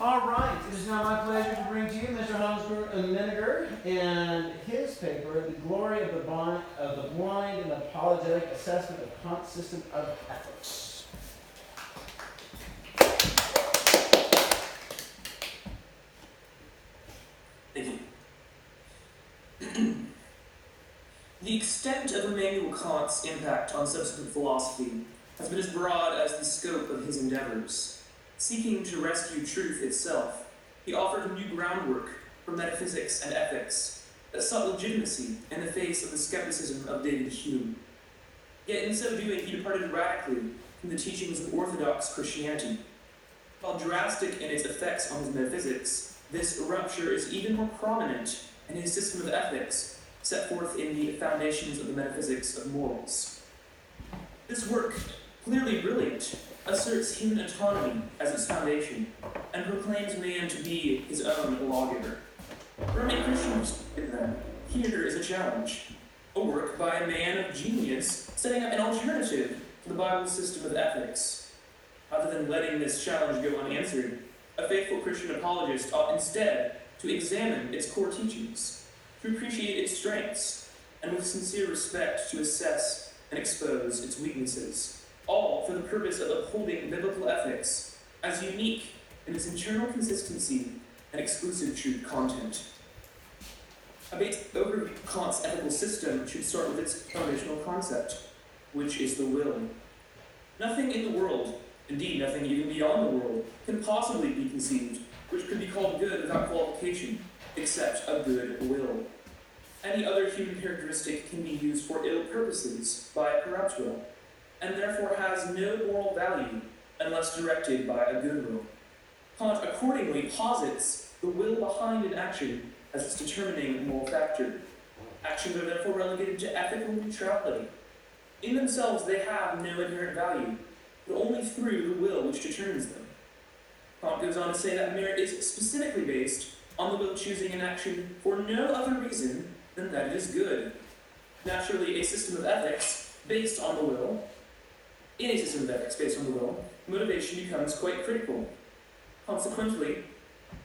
All right, it is now my pleasure to bring to you Mr. Miniger and his paper, The Glory of the Blind and Apologetic Assessment of Kant's System of Ethics. Thank you. The extent of Immanuel Kant's impact on subsequent philosophy has been as broad as the scope of his endeavors. Seeking to rescue truth itself, he offered new groundwork for metaphysics and ethics that sought legitimacy in the face of the skepticism of David Hume. Yet in so doing, he departed radically from the teachings of Orthodox Christianity. While drastic in its effects on his metaphysics, this rupture is even more prominent in his system of ethics, set forth in the Foundations of the Metaphysics of Morals. This work, clearly brilliant, asserts human autonomy as its foundation, and proclaims man to be his own lawgiver. From a Christian perspective, then, here is a challenge. A work by a man of genius setting up an alternative to the Bible's system of ethics. Rather than letting this challenge go unanswered, a faithful Christian apologist ought instead to examine its core teachings, to appreciate its strengths, and with sincere respect to assess and expose its weaknesses, all for the purpose of upholding biblical ethics as unique in its internal consistency and exclusive truth content. A basic overview of Kant's ethical system should start with its foundational concept, which is the will. Nothing in the world, indeed nothing even beyond the world, can possibly be conceived which could be called good without qualification, except a good will. Any other human characteristic can be used for ill purposes by a corrupt will, and therefore has no moral value unless directed by a good will. Kant accordingly posits the will behind an action as its determining moral factor. Actions are therefore relegated to ethical neutrality. In themselves, they have no inherent value, but only through the will which determines them. Kant goes on to say that merit is specifically based on the will choosing an action for no other reason than that it is good. Naturally, a system of ethics based on the will, in a system of ethics based on the will, motivation becomes quite critical. Consequently,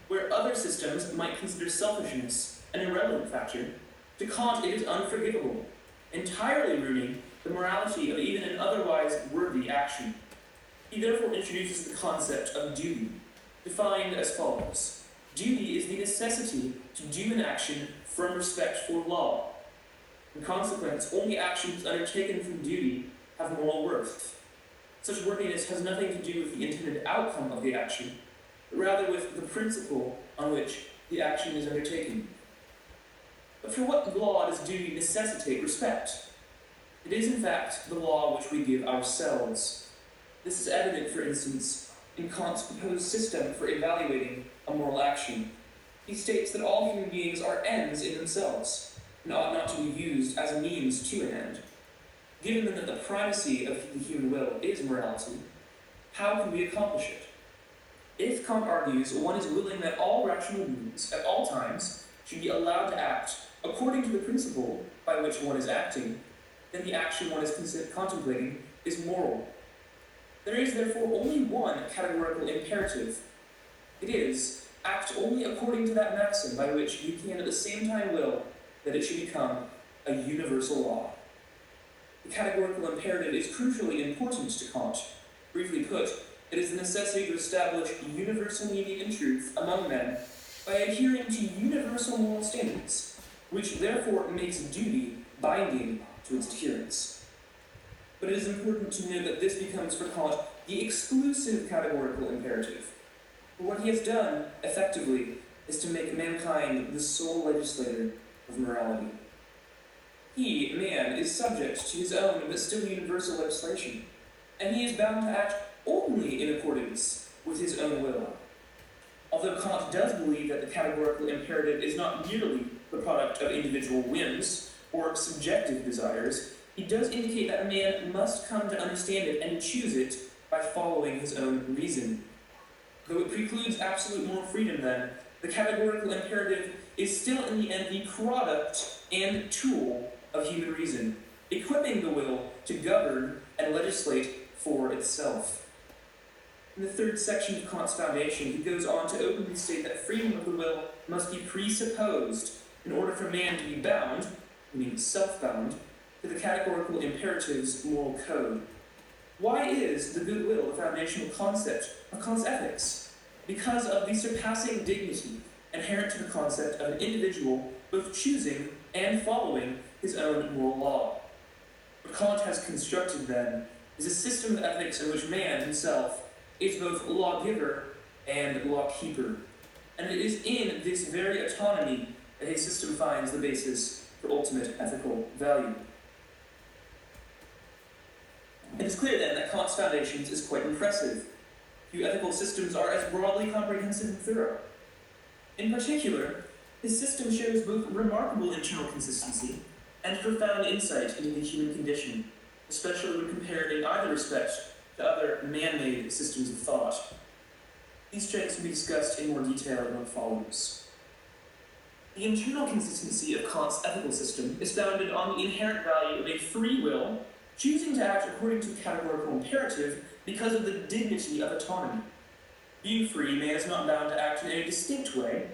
where other systems might consider selfishness an irrelevant factor, to Kant it is unforgivable, entirely ruining the morality of even an otherwise worthy action. He therefore introduces the concept of duty, defined as follows. Duty is the necessity to do an action from respect for law. In consequence, only actions undertaken from duty have moral worth. Such worthiness has nothing to do with the intended outcome of the action, but rather with the principle on which the action is undertaken. But for what law does duty necessitate respect? It is in fact the law which we give ourselves. This is evident, for instance, in Kant's proposed system for evaluating a moral action. He states that all human beings are ends in themselves, and ought not to be used as a means to an end. Given then that the primacy of the human will is morality, how can we accomplish it? If, Kant argues, one is willing that all rational beings, at all times, should be allowed to act according to the principle by which one is acting, then the action one is contemplating is moral. There is therefore only one categorical imperative. It is, act only according to that maxim by which you can at the same time will that it should become a universal law. The categorical imperative is crucially important to Kant. Briefly put, it is the necessity to establish universal meaning and truth among men by adhering to universal moral standards, which therefore makes duty binding to its adherents. But it is important to note that this becomes for Kant the exclusive categorical imperative. For what he has done, effectively, is to make mankind the sole legislator of morality. He, man, is subject to his own but still universal legislation, and he is bound to act only in accordance with his own will. Although Kant does believe that the categorical imperative is not merely the product of individual whims or subjective desires, he does indicate that man must come to understand it and choose it by following his own reason. Though it precludes absolute moral freedom, then, the categorical imperative is still in the end the product and tool of human reason, equipping the will to govern and legislate for itself. In the third section of Kant's Foundation, he goes on to openly state that freedom of the will must be presupposed in order for man to be bound, meaning self-bound, to the categorical imperatives moral code. Why is the good will the foundational concept of Kant's ethics? Because of the surpassing dignity inherent to the concept of an individual both choosing and following his own moral law. What Kant has constructed, then, is a system of ethics in which man himself is both lawgiver and lawkeeper. And it is in this very autonomy that his system finds the basis for ultimate ethical value. It is clear, then, that Kant's Foundations is quite impressive. Few ethical systems are as broadly comprehensive and thorough. In particular, his system shows both remarkable internal consistency and profound insight into the human condition, especially when compared in either respect to other man-made systems of thought. These strengths will be discussed in more detail in what follows. The internal consistency of Kant's ethical system is founded on the inherent value of a free will choosing to act according to the categorical imperative because of the dignity of autonomy. Being free, man is not bound to act in any distinct way,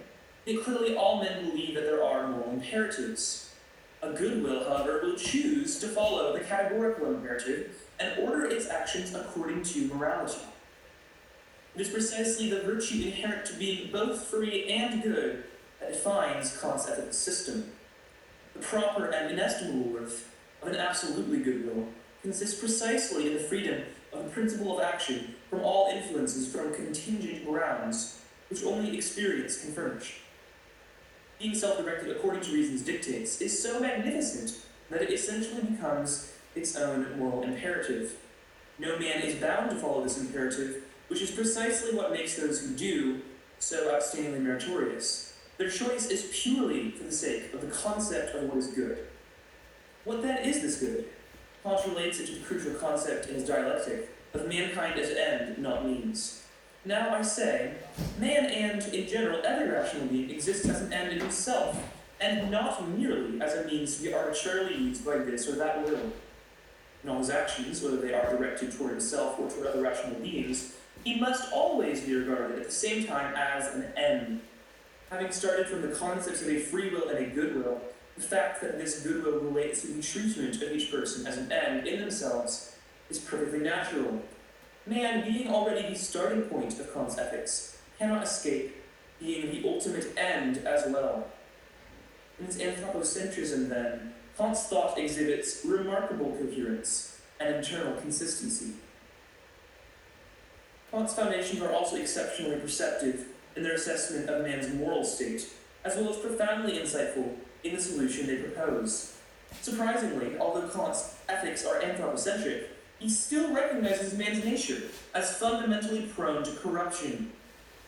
yet clearly all men believe that there are moral imperatives. A good will, however, will choose to follow the categorical imperative and order its actions according to morality. It is precisely the virtue inherent to being both free and good that defines Kant's ethical system. The proper and inestimable worth of an absolutely good will consists precisely in the freedom of the principle of action from all influences from contingent grounds, which only experience can furnish. Being self-directed according to reason's dictates is so magnificent that it essentially becomes its own moral imperative. No man is bound to follow this imperative, which is precisely what makes those who do so outstandingly meritorious. Their choice is purely for the sake of the concept of what is good. What then is this good? Kant relates it to the crucial concept in his dialectic of mankind as end, not means. Now I say, man and, in general, every rational being exists as an end in himself, and not merely as a means to be arbitrarily used by this or that will. In all his actions, whether they are directed toward himself or toward other rational beings, he must always be regarded at the same time as an end. Having started from the concepts of a free will and a good will, the fact that this good will relates to the treatment of each person as an end in themselves is perfectly natural. Man, being already the starting point of Kant's ethics, cannot escape being the ultimate end as well. In its anthropocentrism, then, Kant's thought exhibits remarkable coherence and internal consistency. Kant's foundations are also exceptionally perceptive in their assessment of man's moral state, as well as profoundly insightful in the solution they propose. Surprisingly, although Kant's ethics are anthropocentric, he still recognizes man's nature as fundamentally prone to corruption.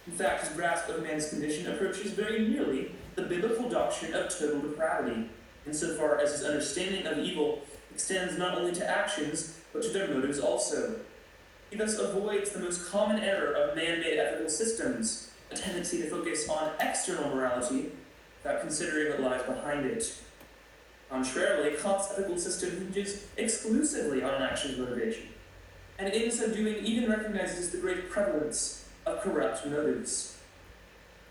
In fact, his grasp of man's condition approaches very nearly the biblical doctrine of total depravity, insofar as his understanding of evil extends not only to actions, but to their motives also. He thus avoids the most common error of man-made ethical systems, a tendency to focus on external morality without considering what lies behind it. Contrarily, Kant's ethical system hinges exclusively on an action's motivation, and in so doing even recognizes the great prevalence of corrupt motives.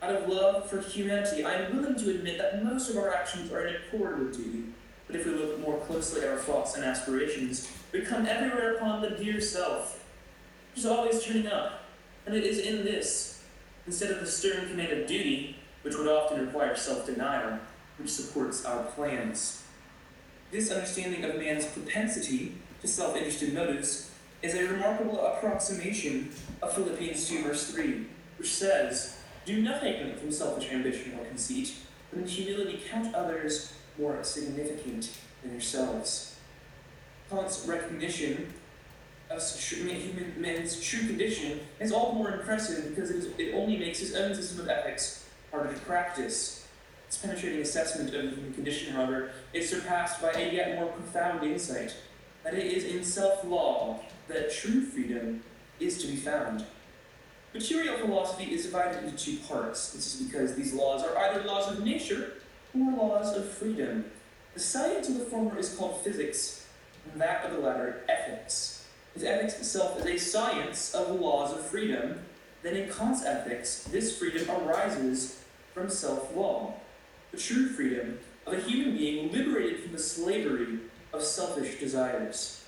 Out of love for humanity, I am willing to admit that most of our actions are in accord with duty, but if we look more closely at our thoughts and aspirations, we come everywhere upon the dear self, which is always turning up, and it is in this, instead of the stern command of duty, which would often require self-denial, which supports our plans. This understanding of man's propensity to self-interested motives is a remarkable approximation of Philippians 2 verse 3, which says, "Do nothing from selfish ambition or conceit, but in humility count others more significant than yourselves." Kant's recognition of man's true condition is all the more impressive because it only makes his own system of ethics harder to practice. Its penetrating assessment of the human condition, however, is surpassed by a yet more profound insight that it is in self-law that true freedom is to be found. Material philosophy is divided into two parts. This is because these laws are either laws of nature or laws of freedom. The science of the former is called physics, and that of the latter ethics. If ethics itself is a science of laws of freedom, then in Kant's ethics, this freedom arises from self-law, the true freedom of a human being liberated from the slavery of selfish desires.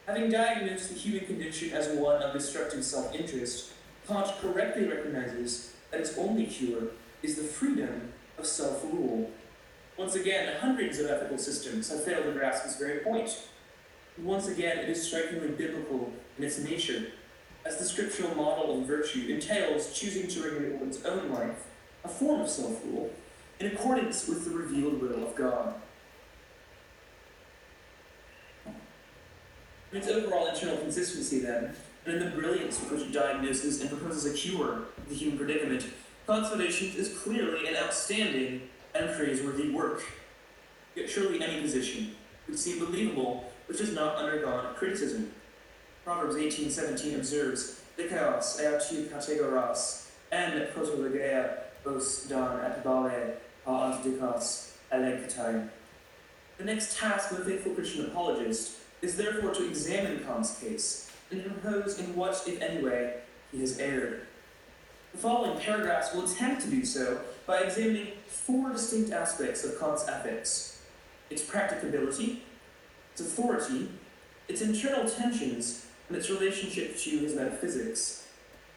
Having diagnosed the human condition as one of destructive self-interest, Kant correctly recognizes that its only cure is the freedom of self-rule. Once again, hundreds of ethical systems have failed to grasp this very point. And once again, it is strikingly biblical in its nature, as the scriptural model of virtue entails choosing to regulate one's own life, a form of self-rule, in accordance with the revealed will of God. In its overall internal consistency, then, and in the brilliance with which it diagnoses and proposes a cure of the human predicament, Kant's Foundations is clearly an outstanding and praiseworthy work. Yet surely any position would seem believable which has not undergone criticism. Proverbs 18:17 observes, Dikaios eatu kategoras, en protologeia os dan epibale a antidikos elegtai. The next task of the faithful Christian apologist is therefore to examine Kant's case and propose in what, if any way, he has erred. The following paragraphs will attempt to do so by examining four distinct aspects of Kant's ethics: its practicability, its authority, its internal tensions, and its relationship to his metaphysics.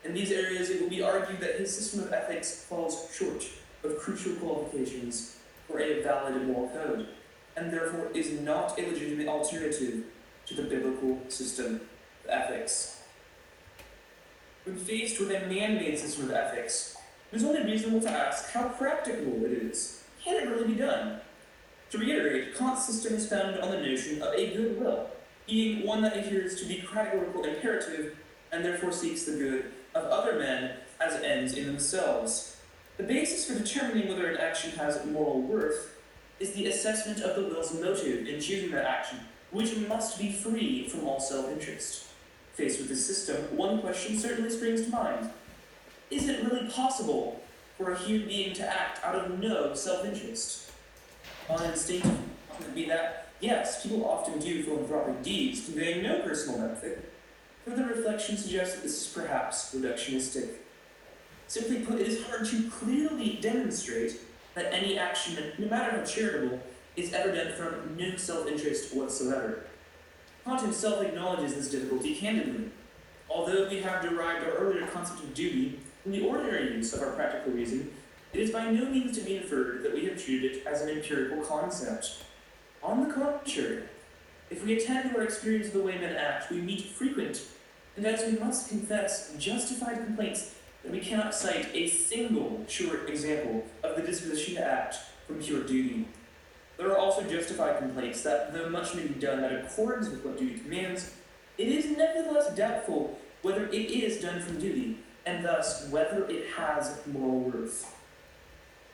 In these areas, it will be argued that his system of ethics falls short of crucial qualifications for a valid moral code, and therefore is not a legitimate alternative to the biblical system of ethics. When faced with a man-made system of ethics, it is only reasonable to ask how practicable it is. Can it really be done? To reiterate, Kant's system is founded on the notion of a good will, being one that adheres to the categorical imperative and therefore seeks the good of other men as ends in themselves. The basis for determining whether an action has moral worth is the assessment of the will's motive in choosing that action, which must be free from all self-interest. Faced with this system, one question certainly springs to mind. Is it really possible for a human being to act out of no self-interest? On instinct, it would be that, yes, people often do philanthropic deeds conveying no personal benefit. Further reflection suggests that this is perhaps reductionistic. Simply put, it is hard to clearly demonstrate that any action, no matter how charitable, is ever done from no self-interest whatsoever. Kant himself acknowledges this difficulty candidly. Although we have derived our earlier concept of duty from the ordinary use of our practical reason, it is by no means to be inferred that we have treated it as an empirical concept. On the contrary, if we attend to our experience of the way men act, we meet frequent, and as we must confess, justified complaints that we cannot cite a single short example of the disposition to act from pure duty. There are also justified complaints that, though much may be done that accords with what duty commands, it is nevertheless doubtful whether it is done from duty, and thus whether it has moral worth.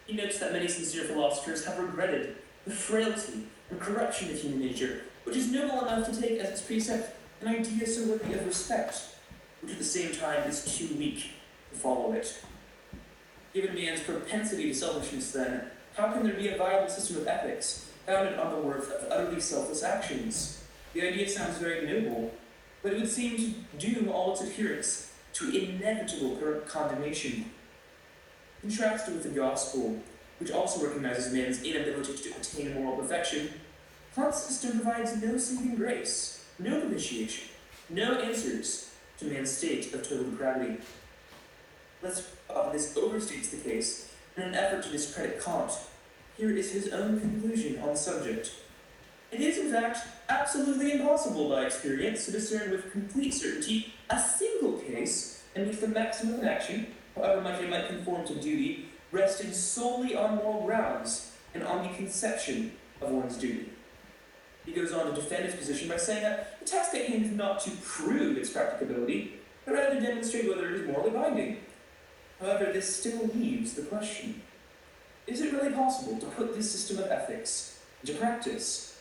He notes that many sincere philosophers have regretted the frailty and corruption of human nature, which is noble enough to take as its precept an idea so worthy of respect, which at the same time is too weak to follow it. Given man's propensity to selfishness, then, how can there be a viable system of ethics founded on the worth of utterly selfless actions? The idea sounds very noble, but it would seem to doom all its adherents to inevitable condemnation. Contrasted with the gospel, which also recognizes man's inability to attain moral perfection, Kant's system provides no saving grace, no propitiation, no answers to man's state of total depravity. This overstates the case. In an effort to discredit Kant, here is his own conclusion on the subject. It is, in fact, absolutely impossible by experience to discern with complete certainty a single case in which the maximum of an action, however much it might conform to duty, rested solely on moral grounds and on the conception of one's duty. He goes on to defend his position by saying that the task at hand is not to prove its practicability, but rather to demonstrate whether it is morally binding. However, this still leaves the question: is it really possible to put this system of ethics into practice?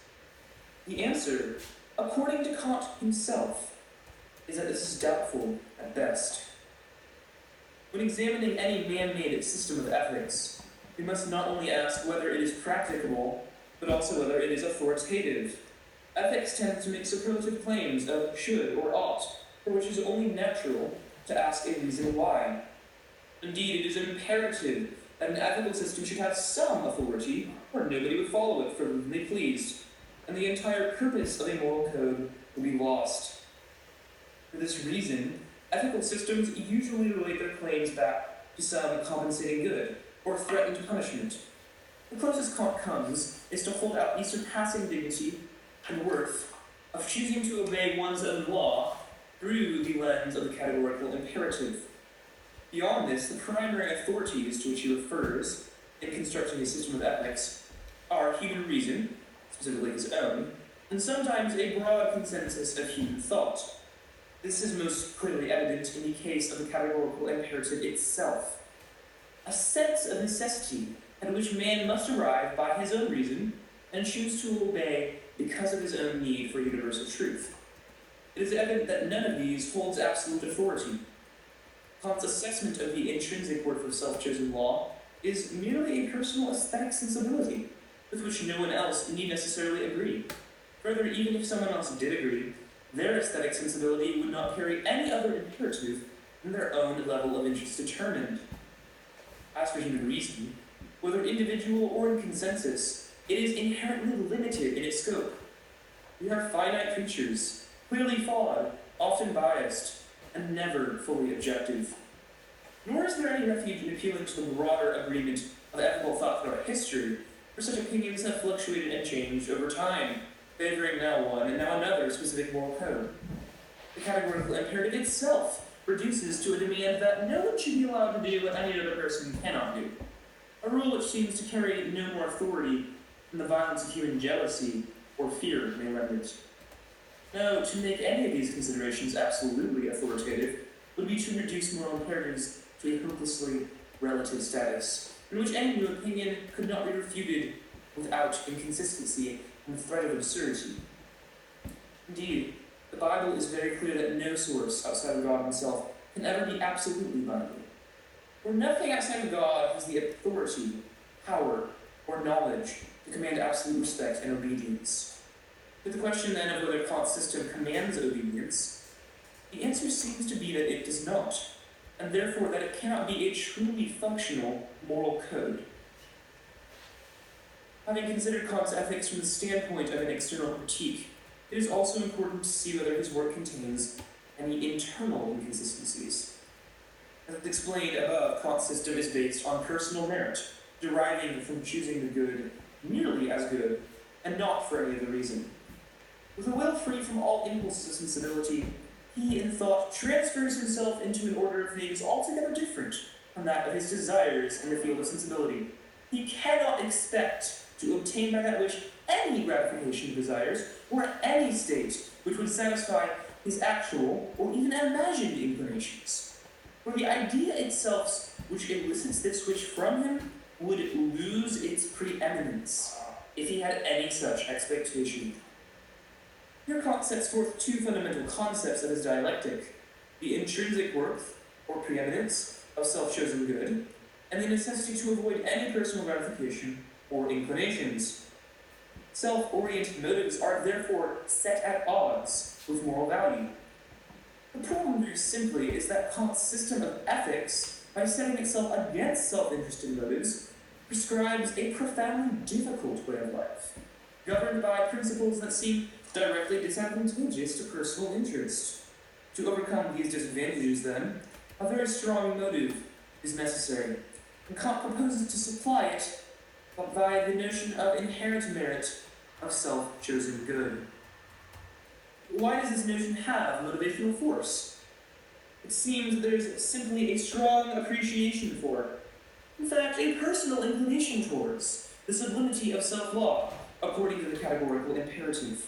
The answer, according to Kant himself, is that this is doubtful at best. When examining any man-made system of ethics, we must not only ask whether it is practicable, but also whether it is authoritative. Ethics tends to make superlative claims of should or ought, for which it is only natural to ask a reason why. Indeed, it is imperative that an ethical system should have some authority, or nobody would follow it for whom they pleased, and the entire purpose of a moral code would be lost. For this reason, ethical systems usually relate their claims back to some compensating good, or threatened punishment. The closest Kant comes is to hold out the surpassing dignity and worth of choosing to obey one's own law through the lens of the categorical imperative. Beyond this, the primary authorities to which he refers in constructing a system of ethics are human reason, specifically his own, and sometimes a broad consensus of human thought. This is most clearly evident in the case of the categorical imperative itself, a sense of necessity at which man must arrive by his own reason and choose to obey because of his own need for universal truth. It is evident that none of these holds absolute authority. Kant's assessment of the intrinsic worth of self-chosen law is merely a personal aesthetic sensibility, with which no one else need necessarily agree. Further, even if someone else did agree, their aesthetic sensibility would not carry any other imperative than their own level of interest determined. As for human reason, whether individual or in consensus, it is inherently limited in its scope. We are finite creatures, clearly flawed, often biased, and never fully objective. Nor is there any refuge in appealing to the broader agreement of ethical thought throughout history, for such opinions have fluctuated and changed over time, favoring now one and now another specific moral code. The categorical imperative itself reduces to a demand that no one should be allowed to do what any other person cannot do, a rule which seems to carry no more authority than the violence of human jealousy or fear may lend it. No, to make any of these considerations absolutely authoritative would be to reduce moral imperatives to a hopelessly relative status, in which any new opinion could not be refuted without inconsistency and the threat of absurdity. Indeed, the Bible is very clear that no source outside of God himself can ever be absolutely binding. For nothing outside of God has the authority, power, or knowledge to command absolute respect and obedience. To the question then of whether Kant's system commands obedience, the answer seems to be that it does not, and therefore that it cannot be a truly functional moral code. Having considered Kant's ethics from the standpoint of an external critique, it is also important to see whether his work contains any internal inconsistencies. As explained above, Kant's system is based on personal merit, deriving from choosing the good merely as good, and not for any other reason. With a will free from all impulses of sensibility, he, in thought, transfers himself into an order of things altogether different from that of his desires in the field of sensibility. He cannot expect to obtain by that wish any gratification of desires, or any state which would satisfy his actual or even imagined inclinations. For the idea itself which elicits this wish from him would lose its preeminence if he had any such expectation. Here Kant sets forth two fundamental concepts of his dialectic: the intrinsic worth, or preeminence, of self-chosen good, and the necessity to avoid any personal gratification or inclinations. Self-oriented motives are therefore set at odds with moral value. The problem very simply is that Kant's system of ethics, by setting itself against self-interested motives, prescribes a profoundly difficult way of life, governed by principles that seem directly disadvantageous to personal interest. To overcome these disadvantages, then, a very strong motive is necessary, and Kant proposes to supply it by the notion of inherent merit of self-chosen good. Why does this notion have motivational force? It seems there's simply a strong appreciation for, in fact, a personal inclination towards, the sublimity of self-law, according to the categorical imperative.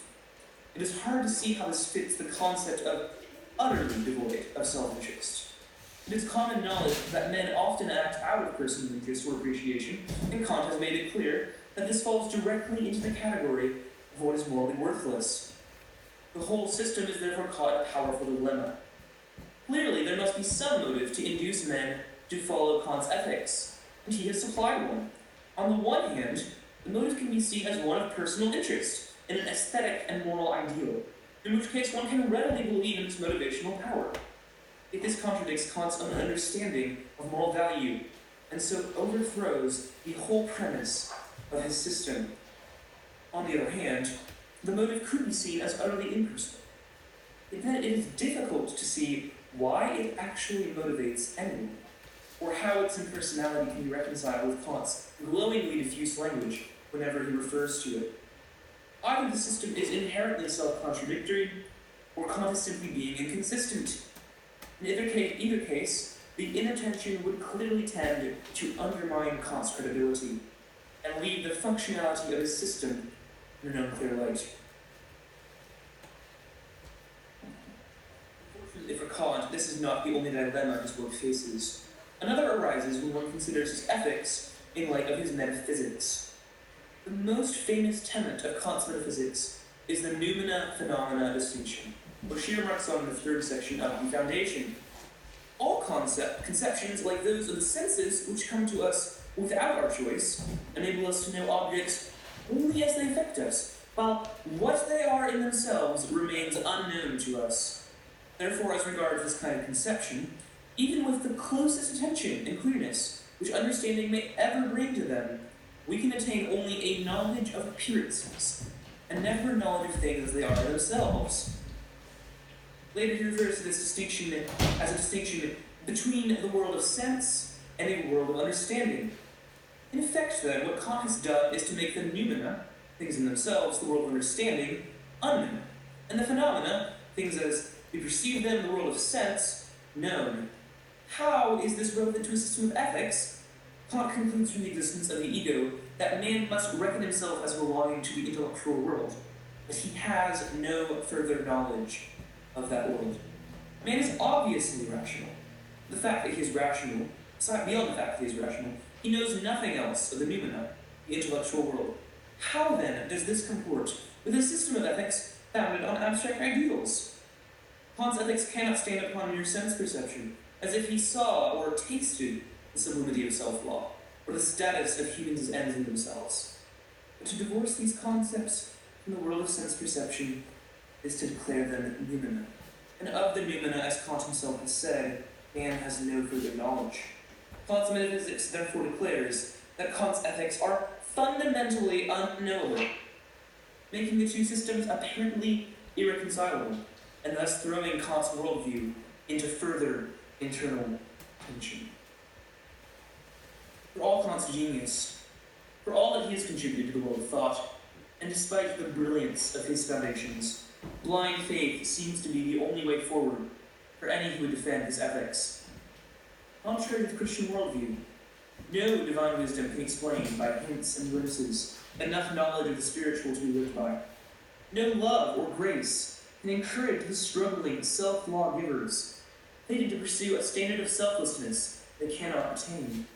It is hard to see how this fits the concept of utterly devoid of self-interest. It is common knowledge that men often act out of personal interest or appreciation, and Kant has made it clear that this falls directly into the category of what is morally worthless. The whole system is therefore caught in a powerful dilemma. Clearly, there must be some motive to induce men to follow Kant's ethics, and he has supplied one. On the one hand, the motive can be seen as one of personal interest, in an aesthetic and moral ideal, in which case one can readily believe in its motivational power. Yet this contradicts Kant's own understanding of moral value, and so overthrows the whole premise of his system. On the other hand, the motive could be seen as utterly impersonal. Yet then it is difficult to see why it actually motivates anyone, or how its impersonality can be reconciled with Kant's glowingly diffuse language whenever he refers to it. Either the system is inherently self-contradictory, or Kant is simply being inconsistent. In either case, the inattention would clearly tend to undermine Kant's credibility, and leave the functionality of his system in an unclear light. Unfortunately for Kant, this is not the only dilemma his work faces. Another arises when one considers his ethics in light of his metaphysics. The most famous tenet of Kant's metaphysics is the noumena-phenomena distinction, which he remarks on in the third section of the Foundation. All conceptions, like those of the senses, which come to us without our choice, enable us to know objects only as they affect us, while what they are in themselves remains unknown to us. Therefore, as regards this kind of conception, even with the closest attention and clearness which understanding may ever bring to them, we can attain only a knowledge of appearances, and never a knowledge of things as they are themselves. Later he refers to this distinction as a distinction between the world of sense and a world of understanding. In effect, then, what Kant has done is to make the noumena, things in themselves, the world of understanding, unknown, and the phenomena, things as we perceive them in the world of sense, known. How is this relevant to a system of ethics? Kant concludes from the existence of the ego that man must reckon himself as belonging to the intellectual world, but he has no further knowledge of that world. Man is obviously rational. The fact that he is rational, beyond the fact that he is rational, he knows nothing else of the noumena, the intellectual world. How then does this comport with a system of ethics founded on abstract ideals? Kant's ethics cannot stand upon mere sense perception, as if he saw or tasted the sublimity of self-law, or the status of humans as ends in themselves. But to divorce these concepts from the world of sense perception is to declare them noumena. And of the noumena, as Kant himself has said, man has no further knowledge. Kant's metaphysics therefore declares that Kant's ethics are fundamentally unknowable, making the two systems apparently irreconcilable, and thus throwing Kant's worldview into further internal tension. For all Kant's genius, for all that he has contributed to the world of thought, and despite the brilliance of his foundations, blind faith seems to be the only way forward for any who would defend his ethics. Contrary to the Christian worldview, no divine wisdom can explain by hints and glimpses enough knowledge of the spiritual to be lived by. No love or grace can encourage the struggling self-law givers, fated to pursue a standard of selflessness they cannot attain.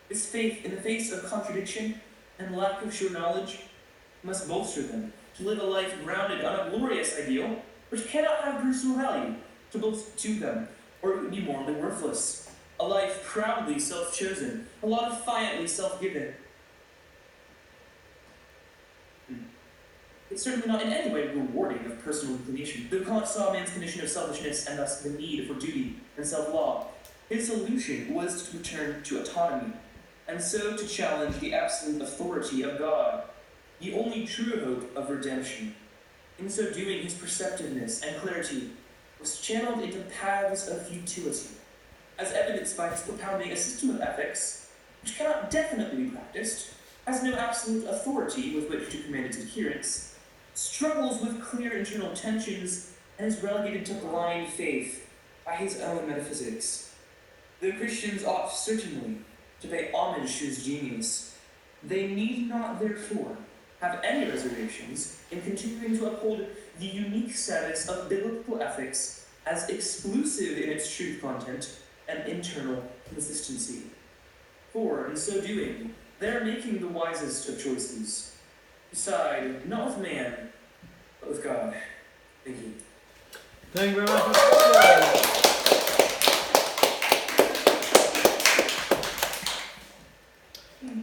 This faith in the face of contradiction and lack of sure knowledge must bolster them to live a life grounded on a glorious ideal which cannot have personal value to both to them, or it would be morally worthless. A life proudly self-chosen, a lot defiantly self-given. It's certainly not in any way rewarding of personal inclination. Though Kant saw man's condition of selfishness and thus the need for duty and self-law, his solution was to return to autonomy, and so to challenge the absolute authority of God, the only true hope of redemption. In so doing, his perceptiveness and clarity was channeled into paths of futility, as evidenced by his propounding a system of ethics which cannot definitely be practiced, has no absolute authority with which to command its adherents, struggles with clear internal tensions, and is relegated to blind faith by his own metaphysics. Though Christians ought certainly to pay homage to his genius, they need not therefore have any reservations in continuing to uphold the unique status of biblical ethics as exclusive in its truth content and internal consistency. For, in so doing, they are making the wisest of choices. Decide not with man, but with God. Thank you. Thank you very much, Mr.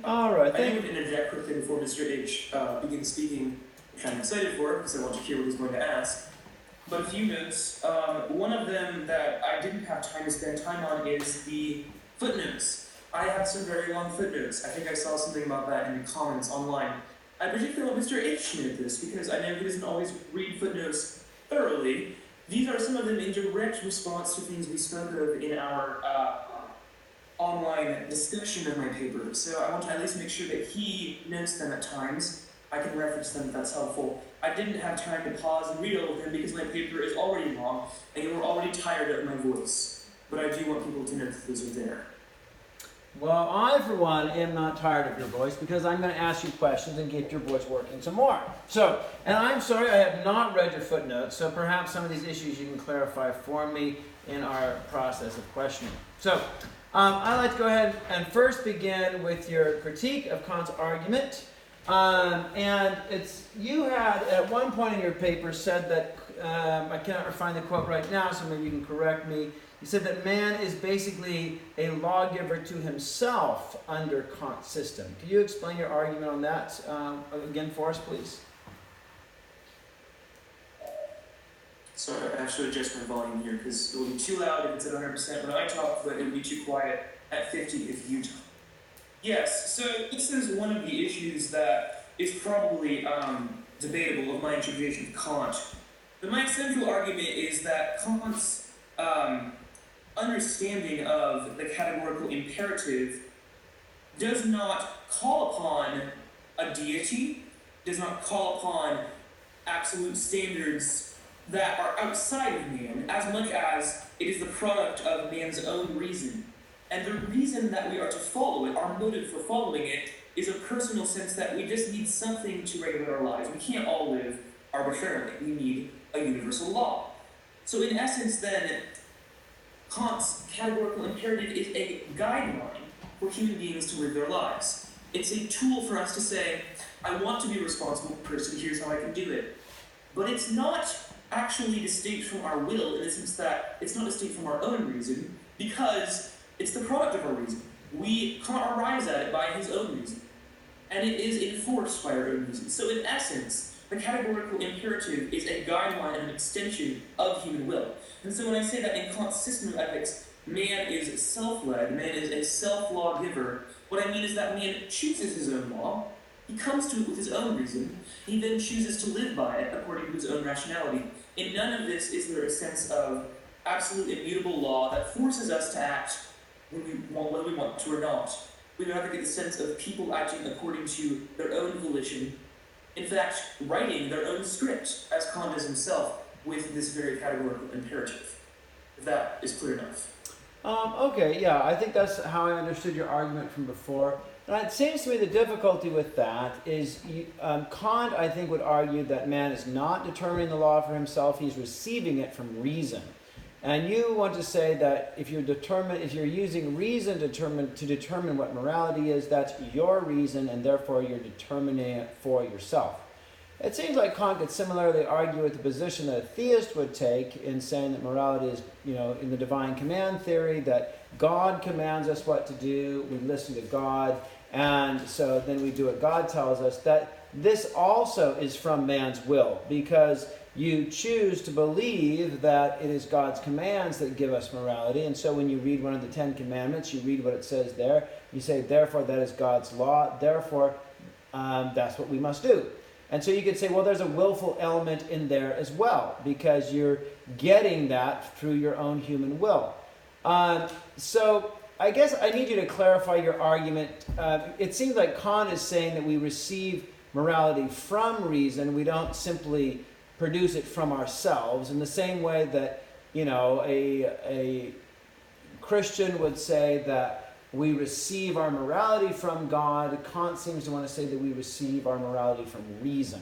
All right, I would interject quickly before Mr. H begins speaking. which I'm excited for because I want to hear what he's going to ask. But a few notes. One of them that I didn't have time to spend time on is the footnotes. I have some very long footnotes. I think I saw something about that in the comments online. I particularly want Mr. H to note this because I know he doesn't always read footnotes thoroughly. These are some of them in direct response to things we spoke of in our online discussion of my paper. So I want to at least make sure that he notes them at times. I can reference them if that's helpful. I didn't have time to pause and read all of them because my paper is already long and you were already tired of my voice. But I do want people to know that those are there. Well, I, for one, am not tired of your voice because I'm going to ask you questions and get your voice working some more. So, and I'm sorry I have not read your footnotes, so perhaps some of these issues you can clarify for me in our process of questioning. So, I'd like to go ahead and first begin with your critique of Kant's argument. And you had at one point in your paper said that, I cannot find the quote right now, so maybe you can correct me. You said that man is basically a lawgiver to himself under Kant's system. Could you explain your argument on that again for us, please? Sorry, I have to adjust my volume here because it will be too loud if it's at 100% when I talk, but it will be too quiet at 50 if you talk. Yes, so this is one of the issues that is probably debatable of my interpretation of Kant. But my central argument is that Kant's understanding of the categorical imperative does not call upon a deity, does not call upon absolute standards that are outside of man, as much as it is the product of man's own reason. And the reason that we are to follow it, our motive for following it, is a personal sense that we just need something to regulate our lives. We can't all live arbitrarily. We need a universal law. So in essence then, Kant's categorical imperative is a guideline for human beings to live their lives. It's a tool for us to say, I want to be a responsible person, here's how I can do it. But it's not actually distinct from our will in the sense that it's not distinct from our own reason, because it's the product of our reason. We can't arrive at it by his own reason. And it is enforced by our own reason. So in essence, the categorical imperative is a guideline and an extension of human will. And so when I say that in Kant's system of ethics, man is self-led, man is a self-lawgiver, what I mean is that man chooses his own law, he comes to it with his own reason, he then chooses to live by it according to his own rationality. In none of this is there a sense of absolute immutable law that forces us to act whether we want to or not. We rather get the sense of people acting according to their own volition, in fact, writing their own script, as Kant does himself, with this very categorical imperative. If that is clear enough. Okay, yeah, I think that's how I understood your argument from before. And it seems to me the difficulty with that is Kant, I think, would argue that man is not determining the law for himself, he's receiving it from reason. And you want to say that if you're using reason to determine what morality is, that's your reason, and therefore you're determining it for yourself. It seems like Kant could similarly argue with the position that a theist would take in saying that morality is, in the divine command theory, that God commands us what to do, we listen to God, and so then we do what God tells us. That this also is from man's will, because you choose to believe that it is God's commands that give us morality. And so when you read one of the 10 Commandments, you read what it says there. You say, therefore, that is God's law. Therefore, that's what we must do. And so you could say, well, there's a willful element in there as well, because you're getting that through your own human will. So I guess I need you to clarify your argument. It seems like Kant is saying that we receive morality from reason. We don't simply produce it from ourselves, in the same way that a Christian would say that we receive our morality from God. Kant seems to want to say that we receive our morality from reason.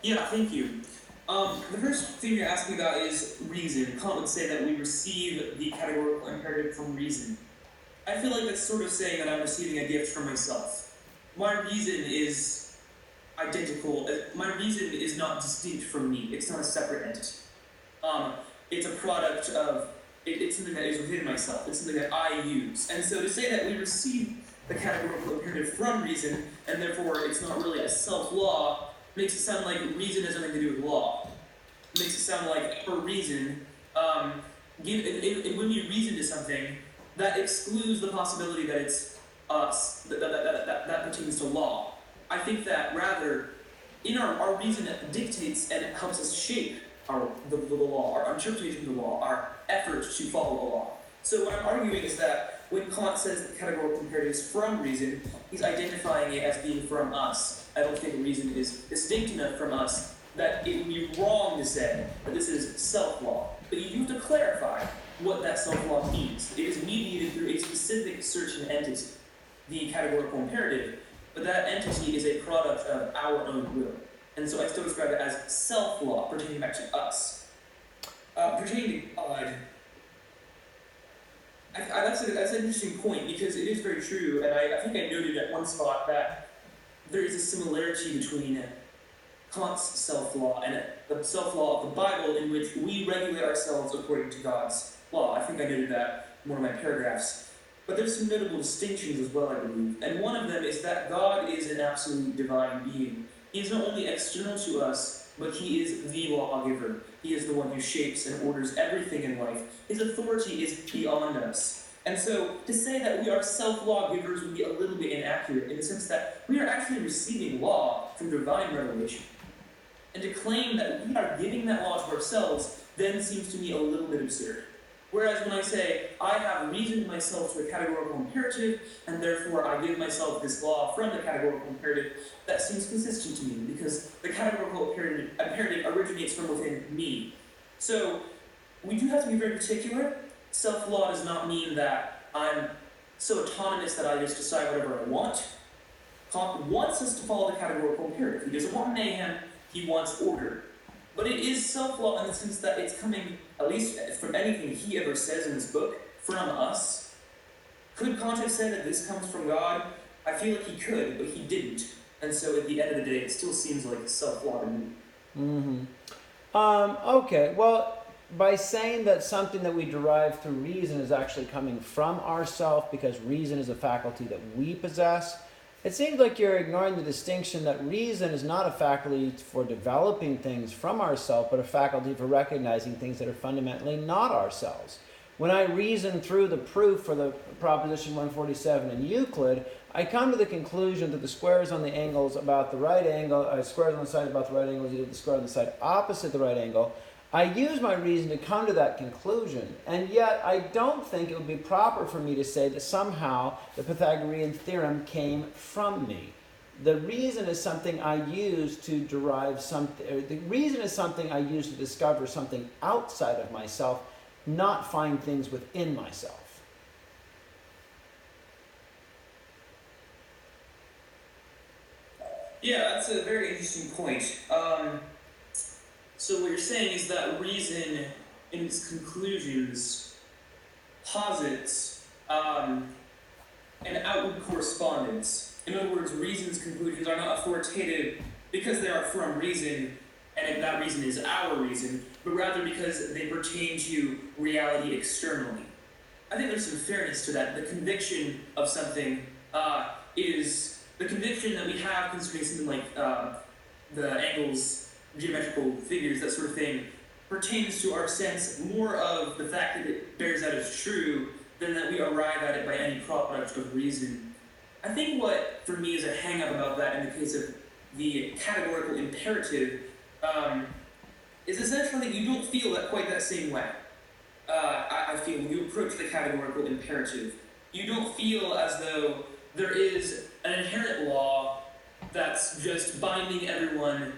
Yeah, thank you. The first thing you're asking about is reason. Kant would say that we receive the categorical imperative from reason. I feel like that's sort of saying that I'm receiving a gift from myself. My reason is identical. My reason is not distinct from me. It's not a separate entity. It's a product of, it's something that is within myself. It's something that I use. And so to say that we receive the categorical imperative from reason, and therefore it's not really a self-law, makes it sound like reason has nothing to do with law. It makes it sound like for reason, when you reason to something, that excludes the possibility that it's us, that pertains to law. I think that rather, in our reason dictates and it helps us shape the law, our interpretation of the law, our effort to follow the law. So what I'm arguing is that when Kant says that categorical imperative is from reason, he's identifying it as being from us. I don't think reason is distinct enough from us that it would be wrong to say that this is self-law. But you have to clarify what that self-law means. It is mediated through a specific certain entity, the categorical imperative, but that entity is a product of our own will. And so I still describe it as self-law, pertaining back to us. Pertaining to God, that's an interesting point, because it is very true, and I think I noted at one spot that there is a similarity between Kant's self-law and the self-law of the Bible, in which we regulate ourselves according to God's law. I think I noted that in one of my paragraphs. But there's some notable distinctions as well, I believe. And one of them is that God is an absolute divine being. He is not only external to us, but he is the lawgiver. He is the one who shapes and orders everything in life. His authority is beyond us. And so to say that we are self-lawgivers would be a little bit inaccurate, in the sense that we are actually receiving law from divine revelation. And to claim that we are giving that law to ourselves then seems to me a little bit absurd. Whereas when I say, I have reasoned myself to a categorical imperative, and therefore I give myself this law from the categorical imperative, that seems consistent to me, because the categorical imperative originates from within me. So, we do have to be very particular. Self-law does not mean that I'm so autonomous that I just decide whatever I want. Kant wants us to follow the categorical imperative. He doesn't want mayhem, he wants order. But it is self-law in the sense that it's coming, at least from anything he ever says in this book, from us. Could Kant have said that this comes from God? I feel like he could, but he didn't. And so at the end of the day, it still seems like self-law to me. Okay, well, by saying that something that we derive through reason is actually coming from ourself because reason is a faculty that we possess, it seems like you're ignoring the distinction that reason is not a faculty for developing things from ourselves, but a faculty for recognizing things that are fundamentally not ourselves. When I reason through the proof for the proposition 147 in Euclid, I come to the conclusion that the squares on the angles about the right angle, squares on the side about the right angle is equal to the square on the side opposite the right angle. I use my reason to come to that conclusion, and yet I don't think it would be proper for me to say that somehow the Pythagorean theorem came from me. The reason is something I use to derive something, the reason is something I use to discover something outside of myself, not find things within myself. Yeah, that's a very interesting point. So what you're saying is that reason, in its conclusions, posits an outward correspondence. In other words, reason's conclusions are not authoritative because they are from reason, and that reason is our reason, but rather because they pertain to reality externally. I think there's some fairness to that. The conviction of something is the conviction that we have concerning something like the angles, geometrical figures, that sort of thing, pertains to our sense more of the fact that it bears out as true than that we arrive at it by any product of reason. I think what, for me, is a hang-up about that in the case of the categorical imperative is essentially that you don't feel that quite that same way. I feel when you approach the categorical imperative, you don't feel as though there is an inherent law that's just binding everyone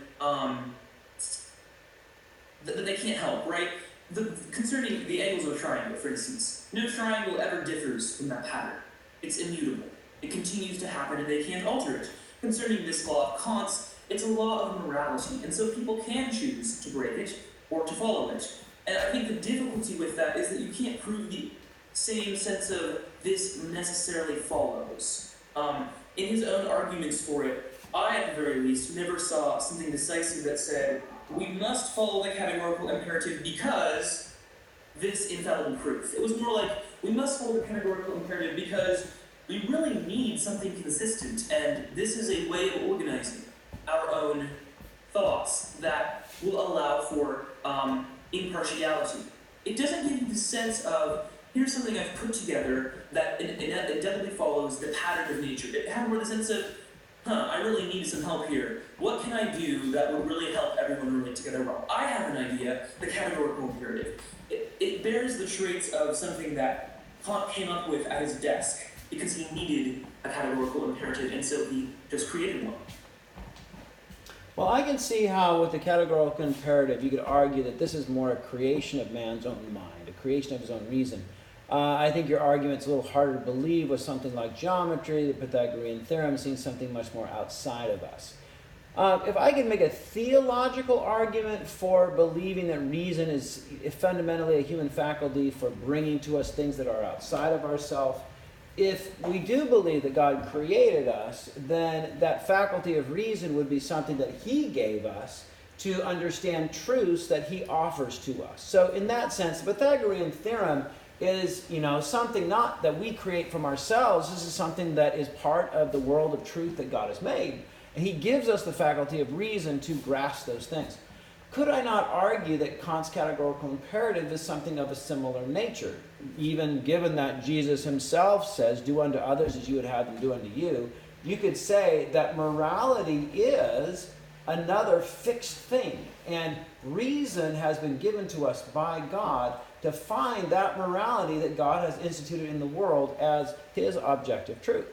that they can't help, right? Concerning the angles of a triangle, for instance, no triangle ever differs from that pattern. It's immutable. It continues to happen and they can't alter it. Concerning this law of Kant's, it's a law of morality, and so people can choose to break it or to follow it. And I think the difficulty with that is that you can't prove the same sense of this necessarily follows. In his own arguments for it, I, at the very least, never saw something decisive that said, we must follow the categorical imperative because this infallible proof. It was more like, we must follow the categorical imperative because we really need something consistent, and this is a way of organizing our own thoughts that will allow for impartiality. It doesn't give you the sense of, here's something I've put together that it definitely follows the pattern of nature. It had more the sense of, I really need some help here. What can I do that would really help everyone relate together well? I have an idea, the categorical imperative. It bears the traits of something that Kant came up with at his desk because he needed a categorical imperative, and so he just created one. Well, I can see how with the categorical imperative you could argue that this is more a creation of man's own mind, a creation of his own reason. I think your argument's a little harder to believe with something like geometry, the Pythagorean theorem, seeing something much more outside of us. If I could make a theological argument for believing that reason is fundamentally a human faculty for bringing to us things that are outside of ourselves, if we do believe that God created us, then that faculty of reason would be something that he gave us to understand truths that he offers to us. So in that sense, the Pythagorean theorem is, something not that we create from ourselves. This is something that is part of the world of truth that God has made. And he gives us the faculty of reason to grasp those things. Could I not argue that Kant's categorical imperative is something of a similar nature? Even given that Jesus himself says, do unto others as you would have them do unto you, you could say that morality is another fixed thing. And reason has been given to us by God to find that morality that God has instituted in the world as his objective truth.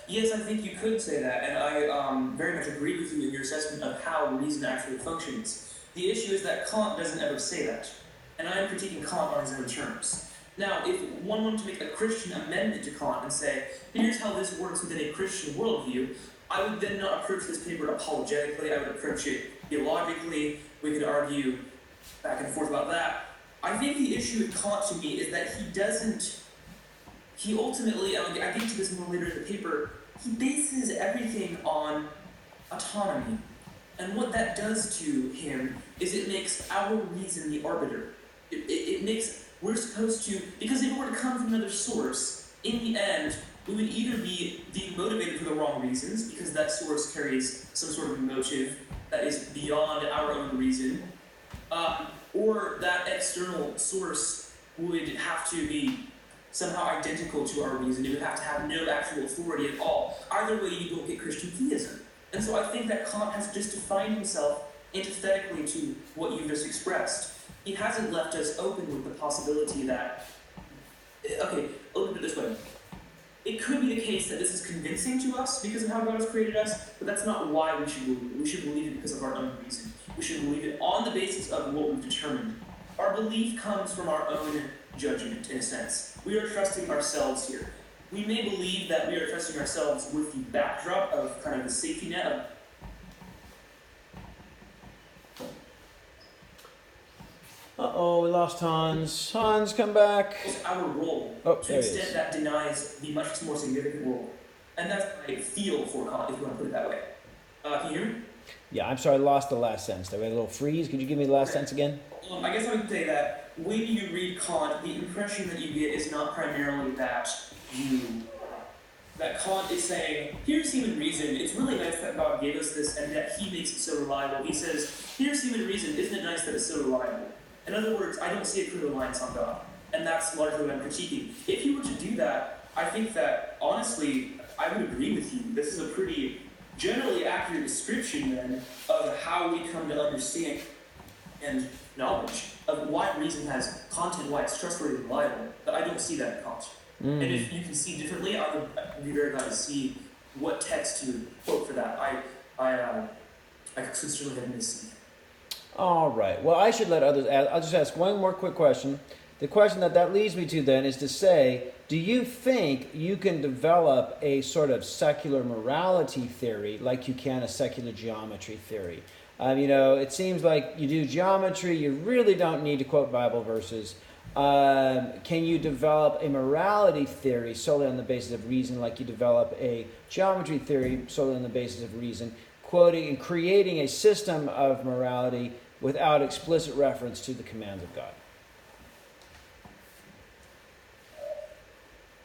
Yes, I think you could say that, and I very much agree with you in your assessment of how reason actually functions. The issue is that Kant doesn't ever say that, and I am critiquing Kant on his own terms. Now, if one wanted to make a Christian amendment to Kant and say, here's how this works within a Christian worldview, I would then not approach this paper apologetically, I would approach it theologically, we could argue back and forth about that. I think the issue with Kant to me is that he ultimately, I get to this more later in the paper, he bases everything on autonomy. And what that does to him is it makes our reason the arbiter. It makes, we're supposed to, because if it were to come from another source, in the end, we would either be being motivated for the wrong reasons, because that source carries some sort of motive that is beyond our own reason, or that external source would have to be somehow identical to our reason. It would have to have no actual authority at all. Either way, you don't get Christian theism. And so I think that Kant has just defined himself antithetically to what you just expressed. He hasn't left us open with the possibility that, okay, I'll put it this way. It could be the case that this is convincing to us because of how God has created us, but that's not why we should believe it. We should believe it because of our own reason. We should believe it on the basis of what we've determined. Our belief comes from our own judgment, in a sense. We are trusting ourselves here. We may believe that we are trusting ourselves with the backdrop of kind of the safety net of Uh-oh, we lost Hans. Hans, come back. our role Oh, to there an he extent is. that denies the much more significant role. And that's what I feel for Kant, if you want to put it that way. Can you hear me? Yeah, I'm sorry, I lost the last sentence. There was a little freeze. Could you give me the last sentence again? I guess I would say that when you read Kant, the impression that you get is not primarily that Kant is saying, here's human reason, it's really nice that God gave us this and that he makes it so reliable. He says, here's human reason, isn't it nice that it's so reliable? In other words, I don't see a clear reliance on God. And that's largely what I'm critiquing. If you were to do that, I think that, honestly, I would agree with you. This is a pretty generally accurate description, then, of how we come to understand and knowledge of why reason has content, why it's trustworthy and reliable. But I don't see that in Kant. And if you can see differently, I would be very glad to see what text you would quote for that. I could certainly have missed. All right. Well, I should let others ask. I'll just ask one more quick question. The question that leads me to then is to say, do you think you can develop a sort of secular morality theory like you can a secular geometry theory? It seems like you do geometry, you really don't need to quote Bible verses. Can you develop a morality theory solely on the basis of reason like you develop a geometry theory solely on the basis of reason, quoting and creating a system of morality without explicit reference to the commands of God?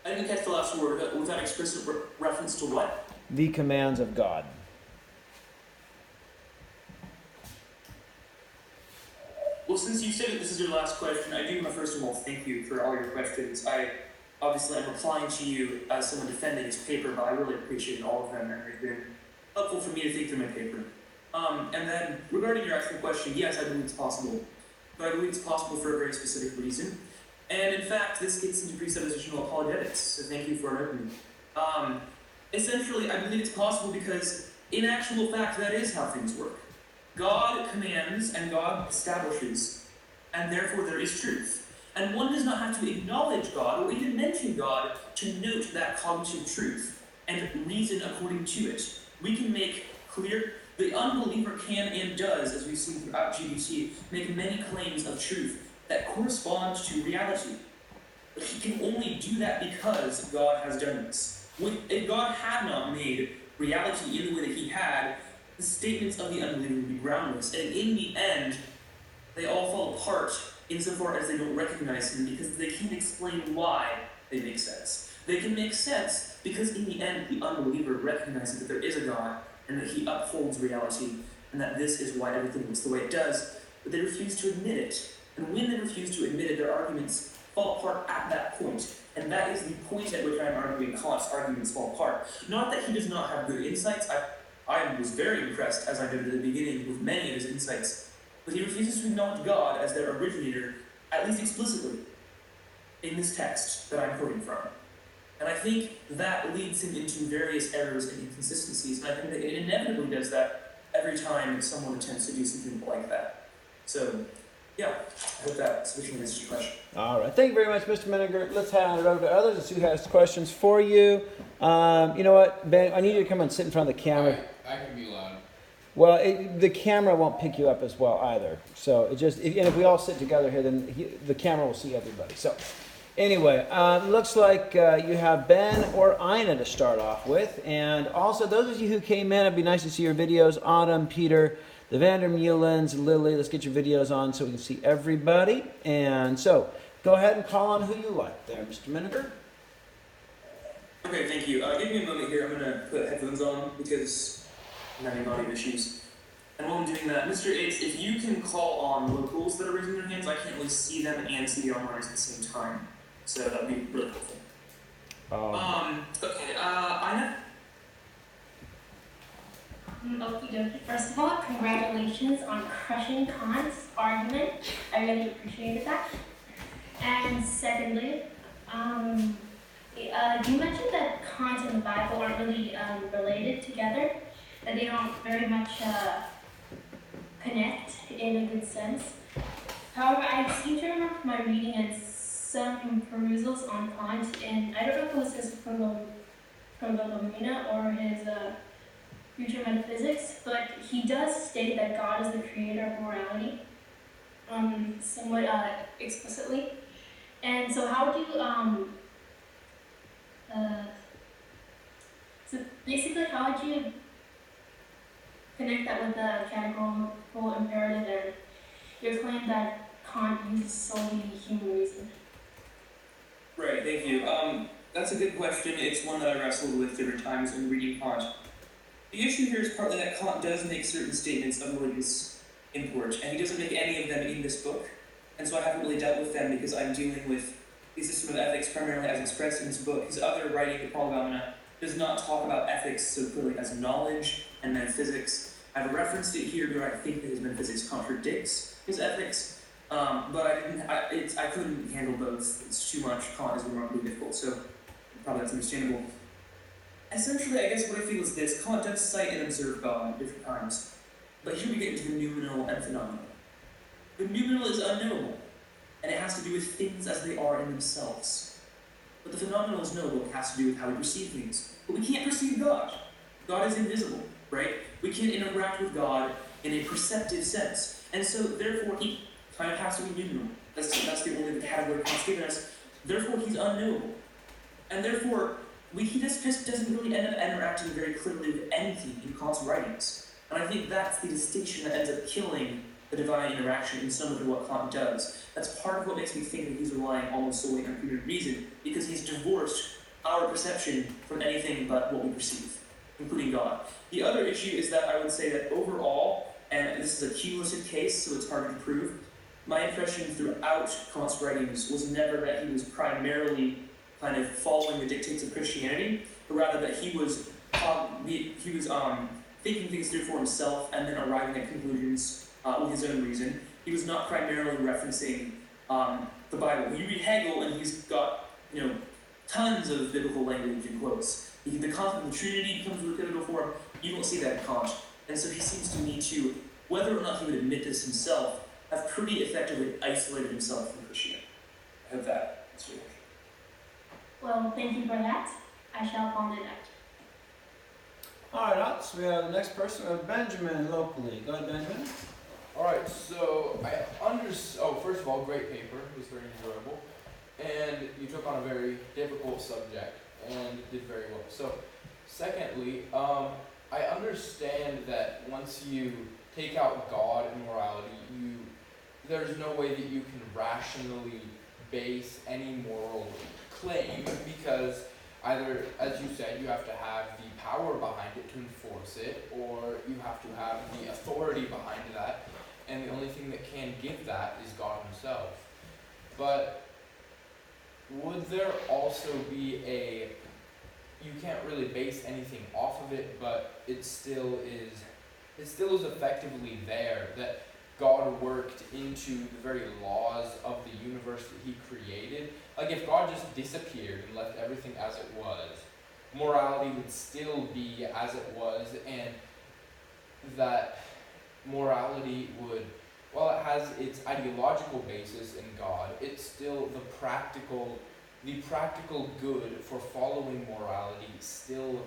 I didn't catch the last word. Was that explicit reference to what? The commands of God. Well, since you said that this is your last question, I do want to first of all thank you for all your questions. Obviously, I'm replying to you as someone defending his paper, but I really appreciate all of them, and they've been helpful for me to think through my paper. And then, regarding your actual question, yes, I believe it's possible. But I believe it's possible for a very specific reason. And in fact, this gets into presuppositional apologetics, so thank you for an opening. Essentially, I believe it's possible because, in actual fact, that is how things work. God commands and God establishes, and therefore there is truth. And one does not have to acknowledge God or even mention God to note that cognitive truth and reason according to it. We can make clear, the unbeliever can and does, as we've seen throughout GBT, make many claims of truth that correspond to reality. But he can only do that because God has done this. If God had not made reality in the way that he had, the statements of the unbeliever would be groundless, and in the end, they all fall apart insofar as they don't recognize him because they can't explain why they make sense. They can make sense because in the end, the unbeliever recognizes that there is a God and that he upholds reality and that this is why everything looks the way it does, but they refuse to admit it. And when they refuse to admit it, their arguments fall apart at that point. And that is the point at which I'm arguing Kant's arguments fall apart. Not that he does not have good insights. I was very impressed, as I did at the beginning, with many of his insights. But he refuses to acknowledge God as their originator, at least explicitly, in this text that I'm quoting from. And I think that leads him into various errors and inconsistencies, and I think that it inevitably does that every time someone attempts to do something like that. So, yeah, I hope that sufficiently answers your question. All right. Thank you very much, Mr. Miniger. Let's hand it over to others and see who has questions for you. You know what, Ben? I need you to come and sit in front of the camera. I can be loud. Well, the camera won't pick you up as well either. So it just, and if we all sit together here, then the camera will see everybody. So anyway, looks like you have Ben or Ina to start off with. And also, those of you who came in, it'd be nice to see your videos. Autumn, Peter, the Vandermeulens, Lily, let's get your videos on so we can see everybody. And so, go ahead and call on who you like there, Mr. Miniger. Okay, thank you. Give me a moment here. I'm going to put headphones on because I'm having audio issues. And while I'm doing that, Mr. H, if you can call on locals that are raising their hands, I can't really see them and see the onliners at the same time. So that would be really helpful. Okay, Ina? Okie dokie. First of all, congratulations on crushing Kant's argument. I really appreciated that. And secondly, you mentioned that Kant and the Bible aren't really related together, that they don't very much connect in a good sense. However, I seem to remember my reading and some perusals on Kant, and I don't know if it was his Prolegomena or his Future Metaphysics, but he does state that God is the creator of morality, somewhat explicitly. And so how do you, so basically how would you connect that with the categorical imperative and your claim that Kant uses solely human reason? Right, thank you. That's a good question. It's one that I wrestled with different times in reading Kant. The issue here is partly that Kant does make certain statements of religious import, and he doesn't make any of them in this book. And so I haven't really dealt with them because I'm dealing with the system of ethics primarily as expressed in this book. His other writing, the Prolegomena, does not talk about ethics so clearly as knowledge and metaphysics. I've referenced it here where I think that his metaphysics contradicts his ethics, but I couldn't handle both. It's too much. Kant is remarkably difficult, so probably that's understandable. Essentially, I guess what I feel is this. Kant does cite and observe God at different times, but here we get into the noumenal and phenomenal. The noumenal is unknowable, and it has to do with things as they are in themselves. But the phenomenal is knowable. It has to do with how we perceive things. But we can't perceive God. God is invisible, right? We can't interact with God in a perceptive sense. And so, therefore, he kind of has to be noumenal. That's the only category Kant's given us. Therefore, he's unknowable. And therefore, he just doesn't really end up interacting very clearly with anything in Kant's writings. And I think that's the distinction that ends up killing the divine interaction in so much of what Kant does. That's part of what makes me think that he's relying almost solely on human reason, because he's divorced our perception from anything but what we perceive, including God. The other issue is that I would say that overall, and this is a cumulative case, so it's hard to prove, my impression throughout Kant's writings was never that he was primarily kind of following the dictates of Christianity, but rather that he was thinking things through for himself and then arriving at conclusions with his own reason. He was not primarily referencing the Bible. You read Hegel, and he's got tons of biblical language and quotes. The concept of the Trinity becomes a pivotal form. You don't see that in Kant, and so he seems to me to, whether or not he would admit this himself, have pretty effectively isolated himself from Christianity. I hope that answers your question. Well, thank you for that. I shall ponder that. All right, so we have the next person, Benjamin, locally. Go ahead, Benjamin. All right, so first of all, great paper. It was very enjoyable. And you took on a very difficult subject and did very well. So, secondly, I understand that once you take out God and morality, there's no way that you can rationally base any moral claim, because either, as you said, you have to have the power behind it to enforce it, or you have to have the authority behind that, and the only thing that can give that is God himself. But would there also be you can't really base anything off of it, but it still is effectively there, that God worked into the very laws of the universe that he created. Like, if God just disappeared and left everything as it was, morality would still be as it was, and that morality would, while it has its ideological basis in God, it's still the practical good for following morality still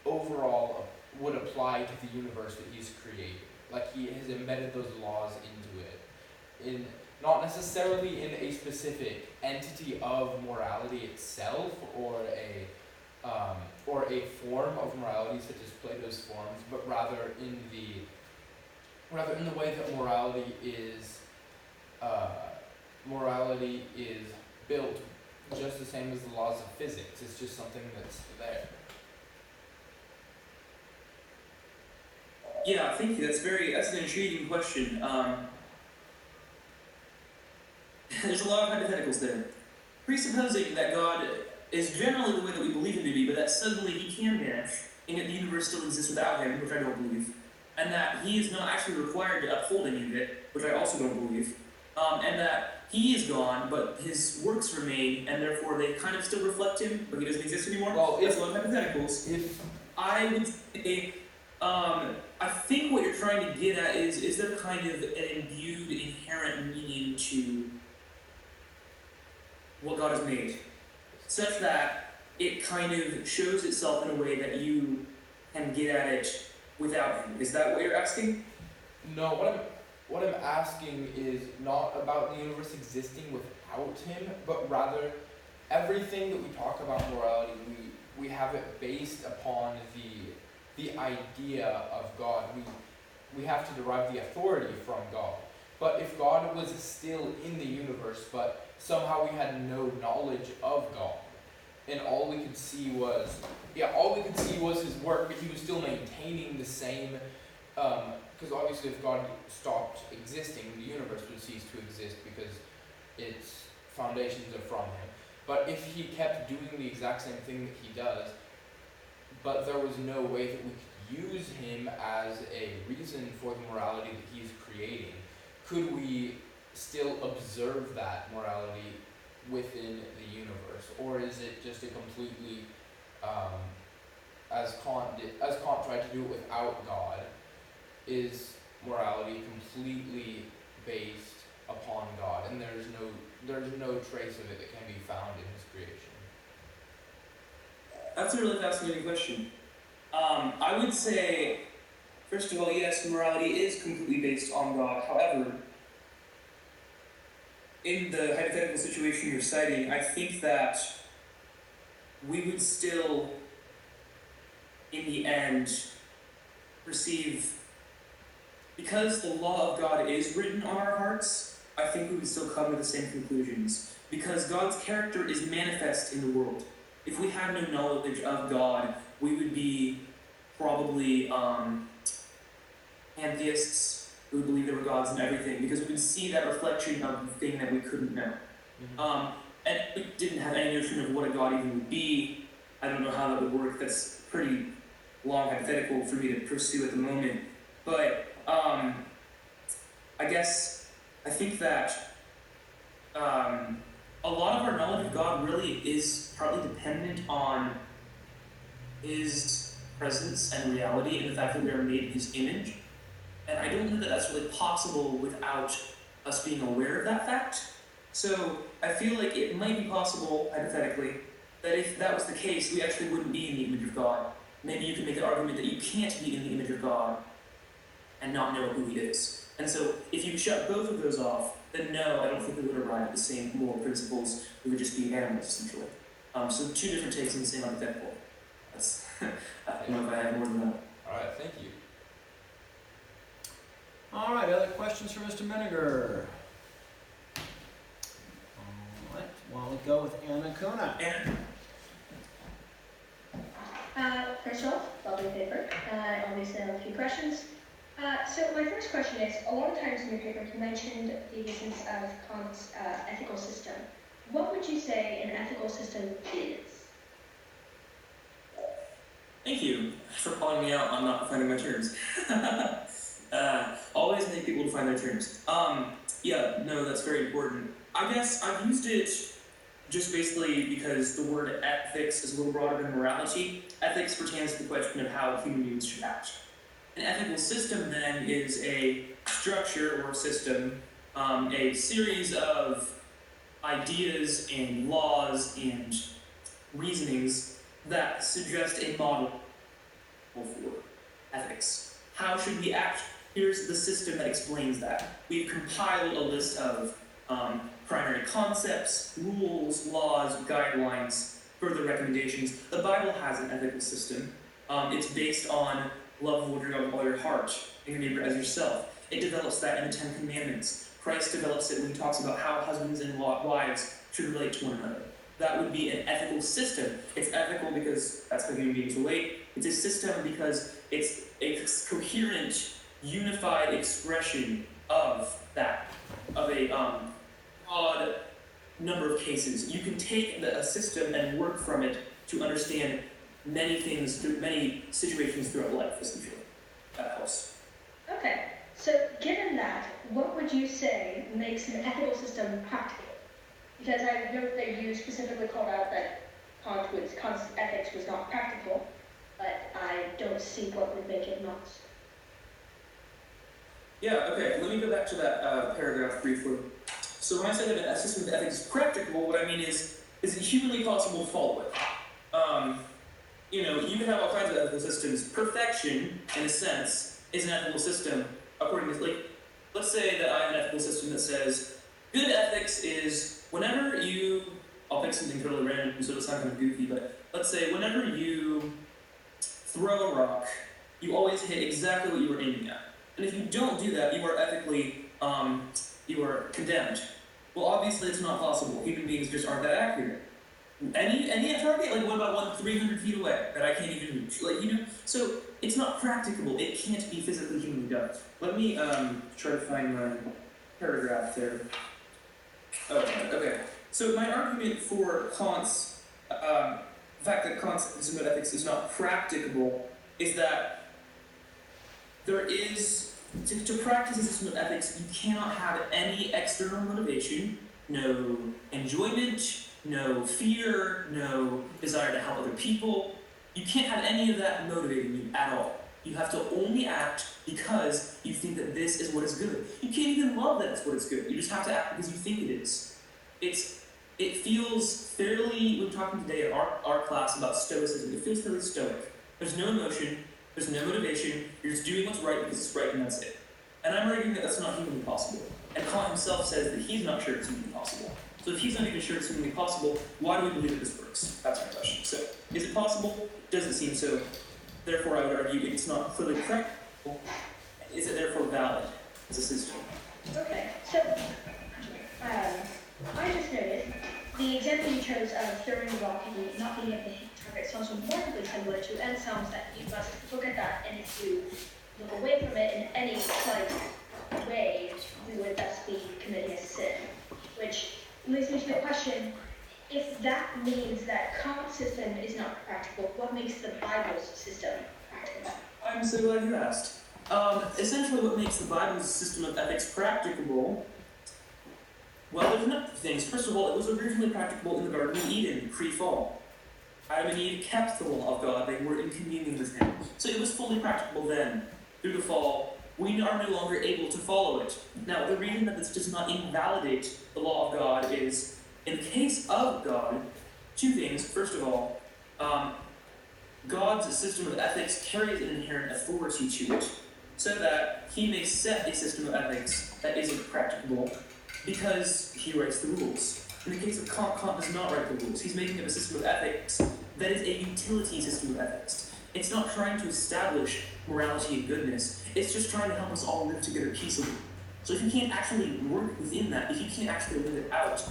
overall would apply to the universe that he's created. Like, he has embedded those laws into it, not necessarily in a specific entity of morality itself, or a form of morality such as Plato's forms, but rather in the way that morality is built, just the same as the laws of physics. It's just something that's there. Yeah, thank you. That's an intriguing question. There's a lot of hypotheticals there. Presupposing that God is generally the way that we believe him to be, but that suddenly he can vanish, and yet the universe still exists without him, which I don't believe, and that he is not actually required to uphold any of it, which I also don't believe, and that he is gone, but his works remain, and therefore they kind of still reflect him, but he doesn't exist anymore. Well, that's a lot of hypotheticals. I would say, I think what you're trying to get at is there kind of an imbued, inherent meaning to what God has made, such that it kind of shows itself in a way that you can get at it without him. Is that what you're asking? No, what I'm asking is not about the universe existing without him, but rather everything that we talk about morality, we have it based upon the idea of God. We have to derive the authority from God. But if God was still in the universe, but somehow we had no knowledge of God, and all we could see was his work, but he was still maintaining the same, because obviously if God stopped existing, the universe would cease to exist because its foundations are from him. But if he kept doing the exact same thing that he does, but there was no way that we could use him as a reason for the morality that he's creating, could we still observe that morality within the universe? Or is it just a completely, as Kant tried to do it without God, is morality completely based upon God, and there's no trace of it that can be found in his creation? That's a really fascinating question. I would say, first of all, yes, morality is completely based on God. However, in the hypothetical situation you're citing, I think that we would still, in the end, receive, because the law of God is written on our hearts, I think we would still come to the same conclusions. Because God's character is manifest in the world. if we had no knowledge of God, we would be probably pantheists who would believe there were gods in everything, because we would see that reflection of the thing that we couldn't know. And we didn't have any notion of what a god even would be. I don't know how that would work. That's pretty long hypothetical for me to pursue at the moment. But I think that a lot of our knowledge of God really is partly dependent on His presence and reality, and the fact that we are made in His image. And I don't think that that's really possible without us being aware of that fact. So I feel like it might be possible, hypothetically, that if that was the case, we actually wouldn't be in the image of God. Maybe you can make the argument that you can't be in the image of God and not know who He is. And so if you shut both of those off, then no, I don't think we would arrive at the same moral principles. We would just be animals, essentially. So two different takes on the same hypothetical. That's, I don't know if I have more than that. All right, thank you. All right, other questions for Mr. Miniger? All right, why don't we go with Anna Kuna? First off, lovely paper. I obviously have a few questions. So my first question is, a lot of times in your paper you mentioned the existence of Kant's ethical system. What would you say an ethical system is? Thank you for calling me out on not finding my terms. Always make people define their terms. Yeah, no, that's very important. I guess I've used it just basically because the word ethics is a little broader than morality. Ethics pertains to the question of how human beings should act. An ethical system, then, is a structure or system, a series of ideas and laws and reasonings that suggest a model for ethics. How should we act? Here's the system that explains that. We've compiled a list of primary concepts, rules, laws, guidelines, further recommendations. The Bible has an ethical system. It's based on love the Lord your God with all your heart, and your neighbor as yourself. It develops that in the Ten Commandments. Christ develops it when he talks about how husbands and wives should relate to one another. That would be an ethical system. It's ethical because that's how human beings relate. It's a system because it's a coherent, unified expression of that, of a broad number of cases. You can take a system and work from it to understand many things, through many situations throughout life, essentially. That helps. Okay, so given that, what would you say makes an ethical system practical? Because I note that you specifically called out that Kant's ethics was not practical, but I don't see what would make it not. Yeah, okay, let me go back to that paragraph briefly. So when I say that a system of ethics is practical, what I mean is it humanly possible to follow it? You can have all kinds of ethical systems. Perfection, in a sense, is an ethical system according to, let's say that I have an ethical system that says, good ethics is whenever you, I'll pick something totally random so it's not kind of goofy, but let's say whenever you throw a rock, you always hit exactly what you were aiming at. And if you don't do that, you are ethically, you are condemned. Well, obviously it's not possible. Human beings just aren't that accurate. Any target? What about one 300 feet away that I can't even reach? So it's not practicable. It can't be physically humanly done. Let me try to find my paragraph there. Okay. So my argument for Kant's, the fact that Kant's system of ethics is not practicable is that there is, to practice a system of ethics, you cannot have any external motivation, no enjoyment, no fear, no desire to help other people. You can't have any of that motivating you at all. You have to only act because you think that this is what is good. You can't even love that it's what is good. You just have to act because you think it is. It feels fairly, we were talking today at our class about stoicism, it feels fairly stoic. There's no emotion, there's no motivation, you're just doing what's right because it's right and that's it. And I'm arguing that that's not humanly possible. And Kant himself says that he's not sure it's humanly possible. So if he's not even sure it's humanly possible, why do we believe that this works? That's my question. So, is it possible? Doesn't seem so. Therefore, I would argue it's not clearly practical. Is it therefore valid as a system? Okay, so I just noticed the example you chose of throwing a rock and not being able to hit the target sounds remarkably similar to Anselm's that you must look at that, and if you look away from it in any slight way, you would thus be committing a sin. Which leads me to the question, if that means that Kant's system is not practical, what makes the Bible's system practical? I'm so glad you asked. Essentially, what makes the Bible's system of ethics practicable? Well, there's a number of things. First of all, it was originally practicable in the Garden of Eden, pre-fall. Adam and Eve kept the law of God. They were in communion with Him. So it was fully practicable then. Through the fall, we are no longer able to follow it. Now, the reason that this does not invalidate the law of God is, in the case of God, two things. First of all, God's system of ethics carries an inherent authority to it, so that He may set a system of ethics that isn't practicable because He writes the rules. In the case of Kant, Kant does not write the rules. He's making up a system of ethics that is a utility system of ethics. It's not trying to establish morality and goodness. It's just trying to help us all live together peaceably. So if you can't actually work within that, if you can't actually live it out,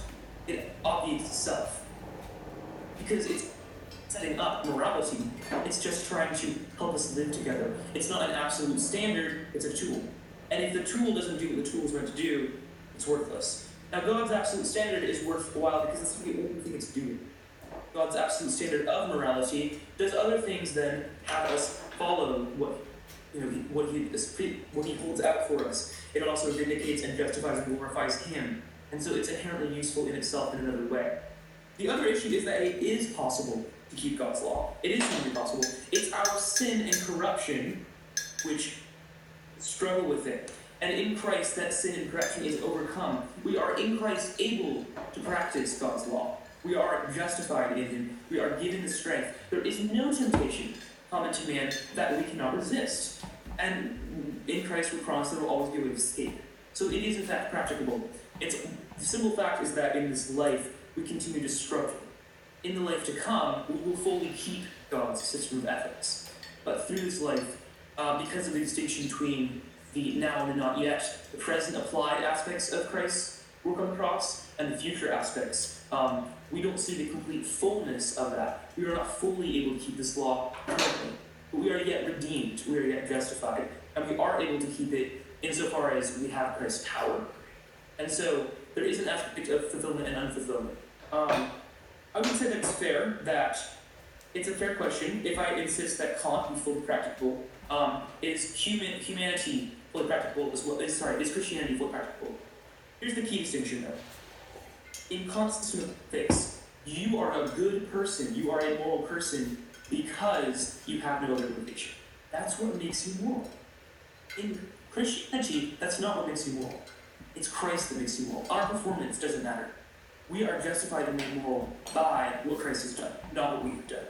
it obviates itself. Because it's setting up morality. It's just trying to help us live together. It's not an absolute standard, it's a tool. And if the tool doesn't do what the tool is meant to do, it's worthless. Now, God's absolute standard is worthwhile because it's the only thing it's doing. God's absolute standard of morality does other things than have us follow what he holds out for us. It also vindicates and justifies and glorifies Him. And so it's inherently useful in itself in another way. The other issue is that it is possible to keep God's law. It is humanly possible. It's our sin and corruption which struggle with it. And in Christ, that sin and corruption is overcome. We are in Christ able to practice God's law. We are justified in Him. We are given the strength. There is no temptation common to man that we cannot resist. And in Christ, we promise there will always be a way of escape. So it is in fact practicable. The simple fact is that in this life, we continue to struggle. In the life to come, we will fully keep God's system of ethics. But through this life, because of the distinction between the now and the not yet, the present applied aspects of Christ's work on the cross, and the future aspects, we don't see the complete fullness of that. We are not fully able to keep this law currently, but we are yet redeemed, we are yet justified, and we are able to keep it insofar as we have Christ's power. And so, there is an aspect of fulfillment and unfulfillment. I would say that it's fair, that it's a fair question if I insist that Kant be fully practical. Is humanity fully practical as well? Is Christianity fully practical? Here's the key distinction though. In Kant's system of ethics, you are a good person, you are a moral person because you have no other motivation. That's what makes you moral. In Christianity, that's not what makes you moral. It's Christ that makes you moral. Our performance doesn't matter. We are justified and made moral by what Christ has done, not what we have done.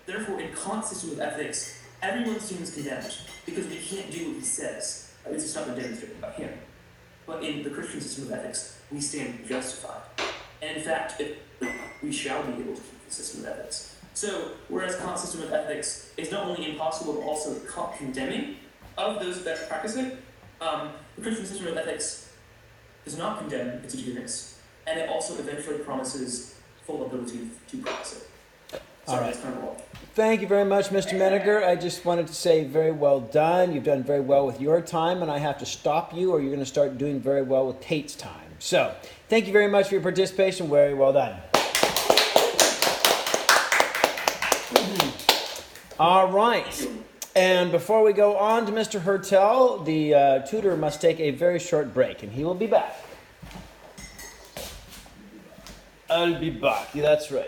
Therefore, in Kant's system of ethics, everyone's sin is condemned because we can't do what he says. At least it's not been demonstrated by him. But in the Christian system of ethics, we stand justified. And in fact, we shall be able to keep the system of ethics. So, whereas Kant's system of ethics is not only impossible, but also condemning of those that practice it, the Christian system of ethics does not condemn its adherents, and it also eventually promises full ability to practice it. Sorry, that's kind of a lot. Thank you very much, Mr. Miniger. I just wanted to say very well done. You've done very well with your time, and I have to stop you or you're going to start doing very well with Tate's time. So, thank you very much for your participation. Very well done. All right. And before we go on to Mr. Hertel, the tutor must take a very short break, and he will be back. I'll be back. Yeah, that's right.